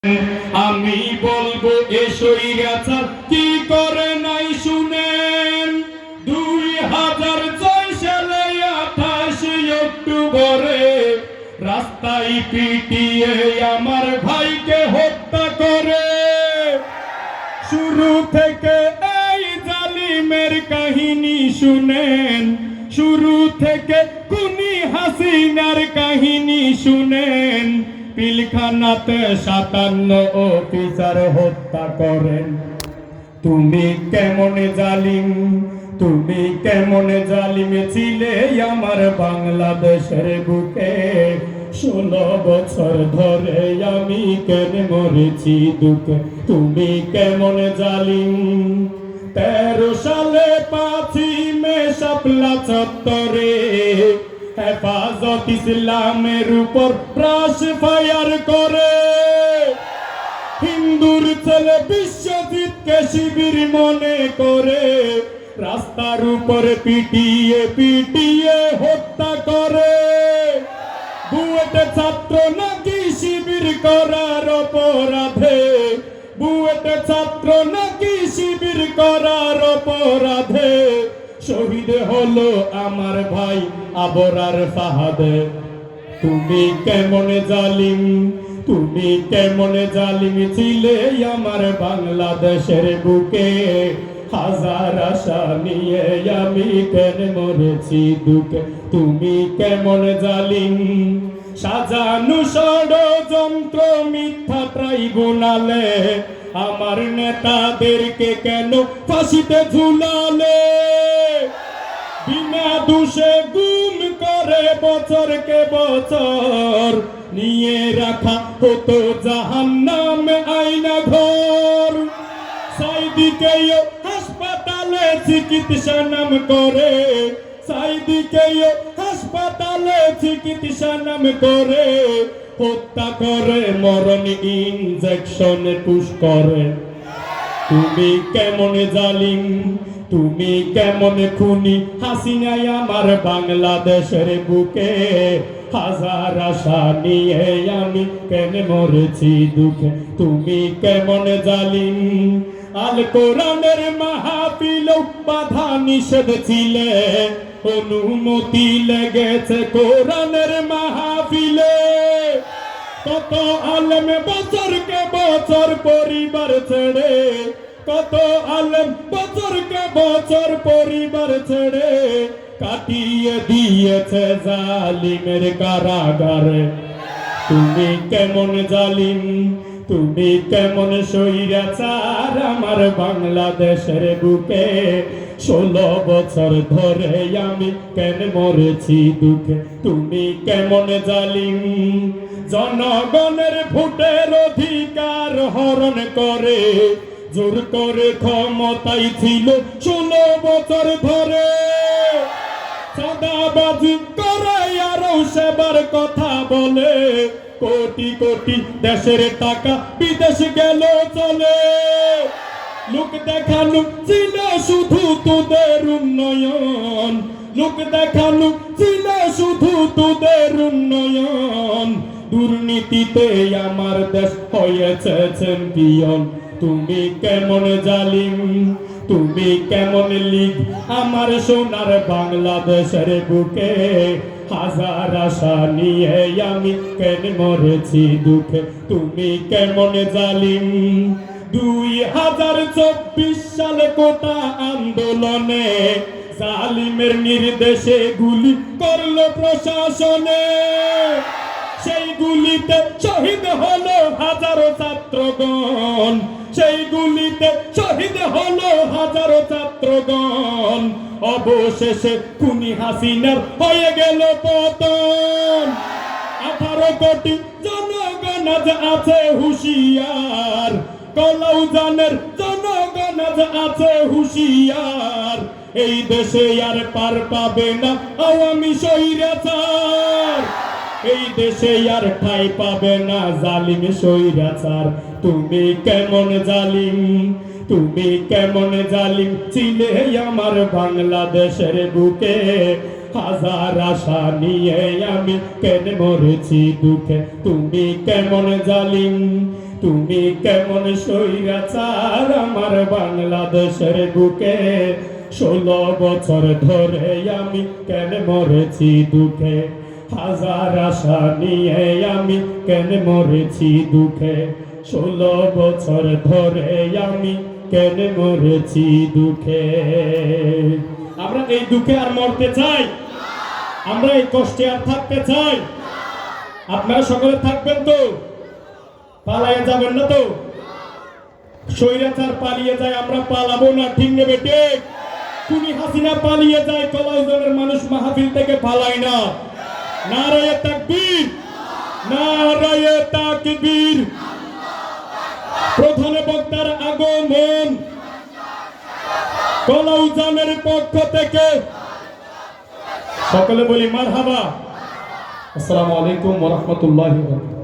আমি বলবো এ স্বৈরাচার কি করে নাই শুনেন। 2006 সালে 28 অক্টোবরে রাস্তায় পিটিয়ে আমার ভাইকে হত্যা করে। শুরু থেকে এই জালিমের কাহিনী শুনেন, শুরু থেকে খুনি হাসিনার কাহিনী শুনেন। পিলখানাতে 57 অফিসার হত্যা করেন। তুমি কেমন জালিম, তুমি কেমন জালিম ছিলে আমার বাংলাদেশের বুকে। 16 বছর ধরে আমি কেন মরেছি দুঃখে, তুমি কেমন জালিম। 13 সালে 5 মে শাপলা চত্বরে হেফাজত ইসলামের উপর ব্রাশ ফায়ার করে। হিন্দুর ছেলে বিশ্বজিৎকে শিবির মনে করে রাস্তার উপর পিটিয়ে পিটিয়ে হত্যা করে। বুয়েটে ছাত্র নাকি শিবির করার অপরাধে, বুয়েটে ছাত্র নাকি শিবির করার অপরাধে শহীদ হলো আমার ভাই আবরার ফাহাদে। তুমি কেমন জালিম, তুমি কেমন জালিম ছিলে আমার বাংলাদেশের বুকে। হাজার আশা নিয়ে আমি কেন মরেছি দুঃখে, তুমি কেমন জালিম। সাজানো ষড়যন্ত্র মিথ্যা ট্রাইব্যুনালে আমার নেতাদেরকে কেন ফাঁসিতে ঝুলালে। বিনা দোষে গুম করে বছরকে বছর নিয়ে রাখা হতো জাহান্নামে আয়না ঘর। সাইদিকেও হাসপাতালে চিকিৎসা নাম করে, সাইদিকেও হাসপাতালে চিকিৎসা নাম করে হত্যা করে, মরণ ইনজেকশন পুশ করে। তুমি কেমন জালিম, তুমি কেমন খুনি হাসিনাই আমার বাংলাদেশের বুকে। হাজার আশা নিয়ে আমি কেন মরেছি দুঃখে, তুমি কেমন জালিম। আল কোরআনের মাহফিল বাধা নিষেধ ছিলে, অনুমতি লেগেছে কোরআনের মাহফিলে। কত আলেম বছরকে বছর পরিবার ছেড়ে, কত আলেম বছরকে বছর পরিবার ছেড়ে কাটিয়ে দিয়েছে জালিমের কারাগারে। তুমি কেমন জালিম, তুমি কেমন স্বৈরাচার আমার বাংলাদেশের বুকে। 16 বছর ধরে আমি কেন মরেছি দুঃখে, তুমি কেমন জালিম। জনগণের ভোটের অধিকার হরণ করে জোর করে ক্ষমতায় ছিল 16 বছর ধরে। চাঁদাবাজি করে আরো সেবার কথা বলে, কোটি কোটি দেশের টাকা বিদেশ গেল চলে। লোক দেখানো ছিল শুধু তোদের উন্নয়ন, লোক দেখানো ছিল শুধু তোদের উন্নয়ন। দুর্নীতিতে আমার দেশ হয়েছে চ্যাম্পিয়ন। তুমি কেমন জালিম, তুমি কেমন লীগ আমার সোনার বাংলাদেশের বুকে। হাজার আশা নিয়ে আমি কেন মরেছি দুঃখে, তুমি কেমন জালিম। 2024 সালে কোটা আন্দোলনে জালিমের নির্দেশে গুলি করলো প্রশাসনে। সেই গুলিতে শহীদ হলো হাজারো ছাত্রগণ, সেই গুলিতে শহীদ হলো হাজারো ছাত্রগণ। অবশেষে খুনি হাসিনার হয়ে গেল পতন। 18 কোটি জনগণ আজ আছে হুঁশিয়ার, কলাউজানের জনগণ আজ আছে হুঁশিয়ার। এই দেশে আর পার পাবে না আওয়ামী স্বৈরাচার, এই দেশে আর ঠাঁই পাবে না জালিম স্বৈরাচার। তুমি কেমন জালিম, তুমি কেমন জালিম ছিলে আমার বাংলাদেশের বুকে। হাজার আশা নিয়ে আমি কেন মরেছি দুঃখে, তুমি কেমন জালিম। তুমি কেমন স্বৈরাচার আমার বাংলাদেশের বুকে, 16 বছর ধরে আমি কেন মরেছি দুঃখে, হাজার আশা নিয়ে আমি কেন মরেছি দুঃখে, 16 বছর ধরে আমি কেন মরেছি দুঃখে। আমরা এই দুঃখে আর মরতে চাই? আমরা এই কষ্টে আর থাকতে চাই? আপনারা সকলে থাকবেন তো? পালাইয়ে যাবেন না তো? স্বৈরাচার পালিয়ে যায়, আমরা পালাবো না, ঠিক নেবে ঠিক? খুনি হাসিনা পালিয়ে যায়, কলাউজনের মানুষ মাহফিল থেকে পালায় না। নারায়ে তাকবীর, নারায়ে তাকবীর। প্রধান বক্তার আগমন কলাউজনের পক্ষ থেকে সকলে বলি মারহাবা। আসসালামু আলাইকুম ওয়া রাহমাতুল্লাহি ওয়া বারাকাতুহু।